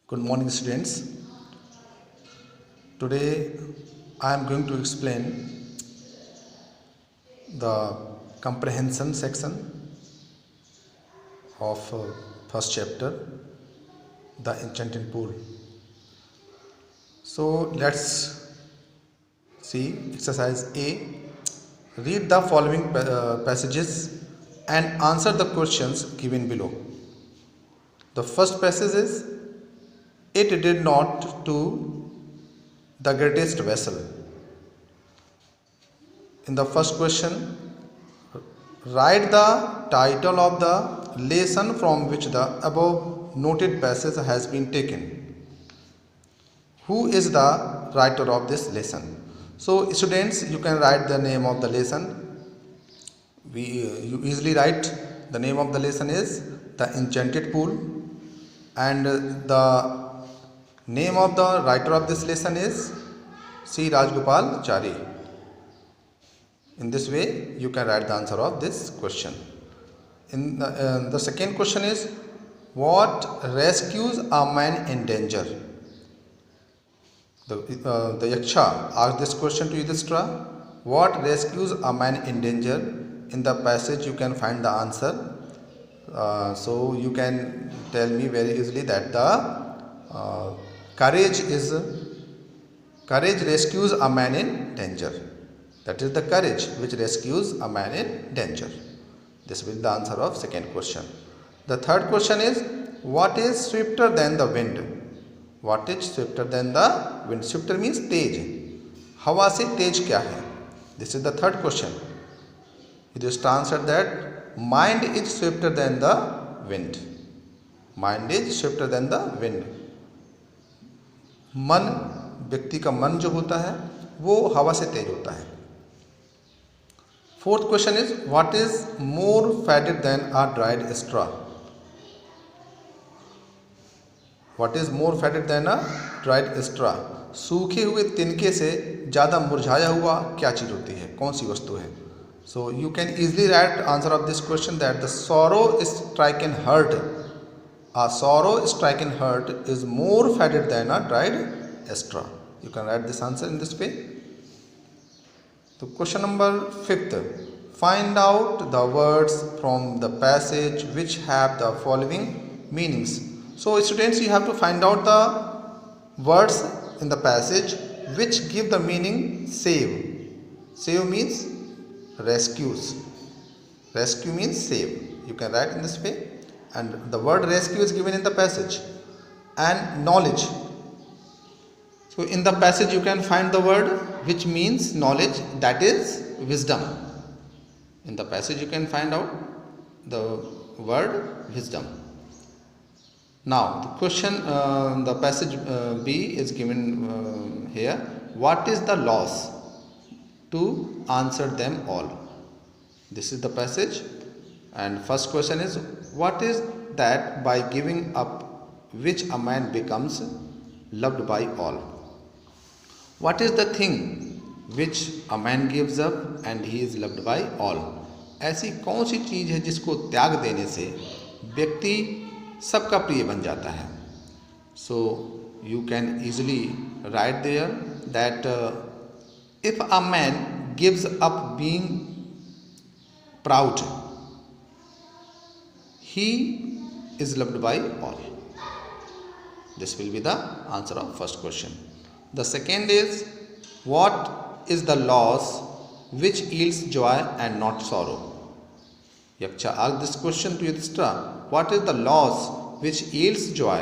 Good morning, students. Today I am going to explain the comprehension section of first chapter, The Enchanted Pool. So let's see exercise A. Read the following passages and answer the questions given below. The first passage is, it did not to the greatest vessel. In the first question, write the title of the lesson from which the above noted passage has been taken. Who is the writer of this lesson? So students, you can write the name of the lesson. You easily write the name of the lesson is The Enchanted Pool, and the name of the writer of this lesson is C. Rajgopalachari. In this way, you can write the answer of this question. In the second question is, what rescues a man in danger? The Yaksha asked this question to Yudhishthira. What rescues a man in danger? In the passage, you can find the answer. So you can tell me very easily that the courage rescues a man in danger. That is the courage which rescues a man in danger. This will be the answer of second question. The third question is, what is swifter than the wind? What is swifter than the wind? Swifter means तेज. हवा से तेज क्या है? This is the third question. You just answer that mind is swifter than the wind. Mind is swifter than the wind. मन, व्यक्ति का मन जो होता है वो हवा से तेज होता है. Fourth question is, what is more faded than a dried straw? What is more faded than a dried straw? सूखे हुए तिनके से ज़्यादा मुरझाया हुआ क्या चीज़ होती है? कौन सी वस्तु है? So you can easily write answer of this question that the sorrow stricken heart. A sorrow stricken heart is more faded than a dried straw. You can write this answer in this way. So question number 5th. Find out the words from the passage which have the following meanings. So students, you have to find out the words in the passage which give the meaning save. Save means rescues. Rescue means save. You can write in this way. And the word rescue is given in the passage. And knowledge. So in the passage you can find the word which means knowledge, that is wisdom. In the passage you can find out the word wisdom. Now the question, the passage B is given here. What is the loss? To answer them all. This is the passage, and first question is, what is that by giving up which a man becomes loved by all? What is the thing which a man gives up and he is loved by all? ऐसी कौन सी चीज़ है जिसको त्याग देने से व्यक्ति सबका प्रिय बन जाता है? So you can easily write there that if a man gives up being proud, he is loved by all. This will be the answer of first question. The second is, what is the loss which yields joy and not sorrow? Yaksha asked this question to Yudhishthira. What is the loss which yields joy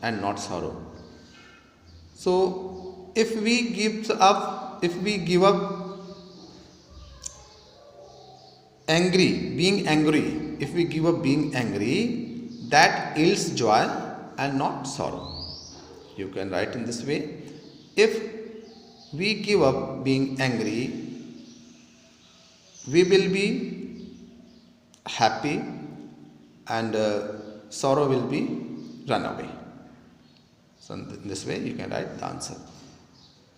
and not sorrow? So if we give up being angry, if we give up being angry, that yields joy and not sorrow. You can write in this way. If we give up being angry, we will be happy and sorrow will be run away. So in this way you can write the answer.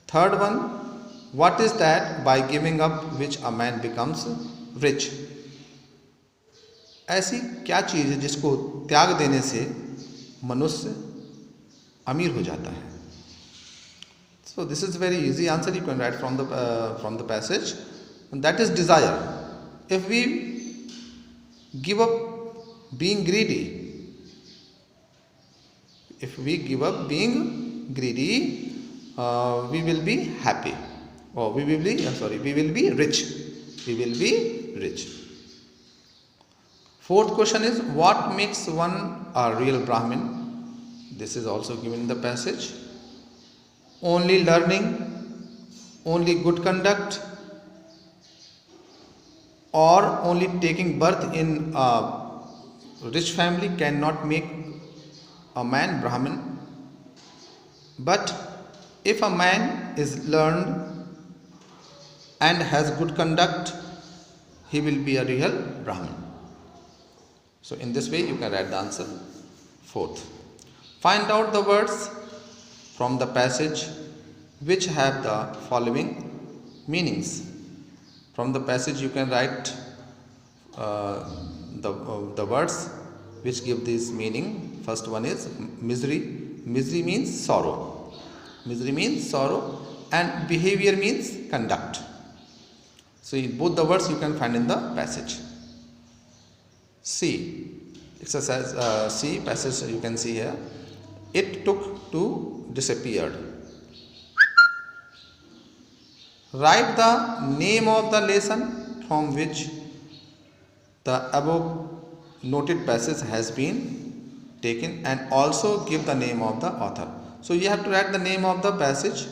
Third one, what is that by giving up which a man becomes rich? ऐसी क्या चीज़ है जिसको त्याग देने से मनुष्य अमीर हो जाता है. So this is very easy answer you can write from the passage, and that is desire. If we give up being greedy, we will be happy, or we will be rich. We will be rich. Fourth question is, what makes one a real Brahmin? This is also given in the passage. Only learning, only good conduct, or only taking birth in a rich family cannot make a man Brahmin. But if a man is learned and has good conduct, he will be a real Brahmin. So in this way you can write the answer. Fourth, find out the words from the passage which have the following meanings. From the passage you can write the words which give this meaning. First one is misery. Misery means sorrow. Misery means sorrow, and behavior means conduct. So in both the words you can find in the passage. C. Exercise C passage you can see here. It took to disappeared. Write the name of the lesson from which the above noted passage has been taken, and also give the name of the author. So you have to write the name of the passage,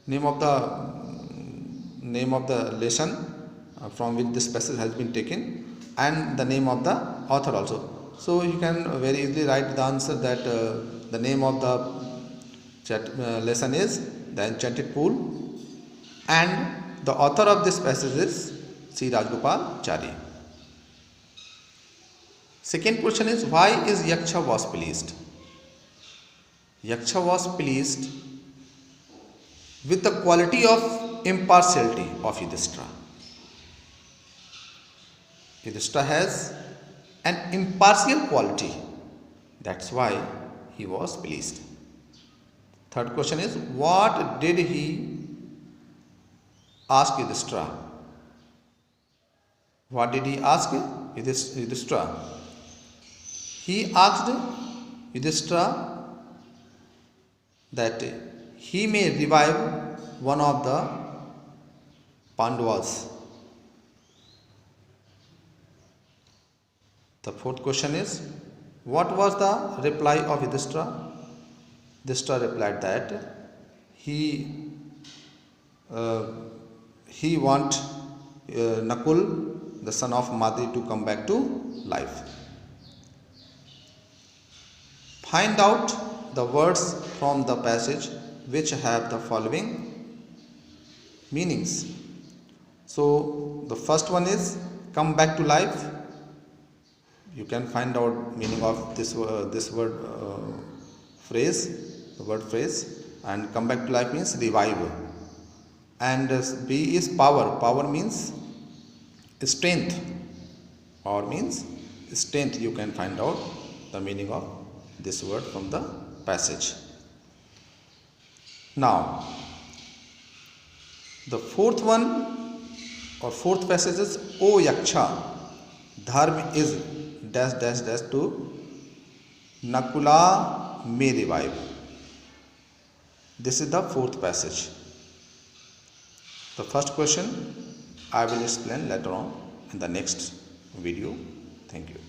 name of the lesson from which this passage has been taken, and the name of the author also. So you can very easily write the answer that the name of the lesson is The Enchanted Pool, and the author of this passage is C. Rajagopalachari. Second question is, why is Yaksha was pleased? Yaksha was pleased with the quality of impartiality of Yudhishthira. Yudhishthira has an impartial quality. That's why he was pleased. Third question is, what did he ask Yudhishthira? What did he ask Yudhishthira? He asked Yudhishthira that he may revive one of the Pandavas. The fourth question is, what was the reply of Yudhishthira? Yudhishthira replied that he want Nakul, the son of Madri, to come back to life. Find out the words from the passage which have the following meanings. So the first one is come back to life. You can find out meaning of this word phrase, the word phrase, and come back to life means revive. And B is power. Power means strength. Power means strength. You can find out the meaning of this word from the passage. Now, the fourth one or fourth passage is, O Yaksha, dharma is dash dash dash to Nakula may revive. This is the fourth passage. The first question I will explain later on in the next video. Thank you.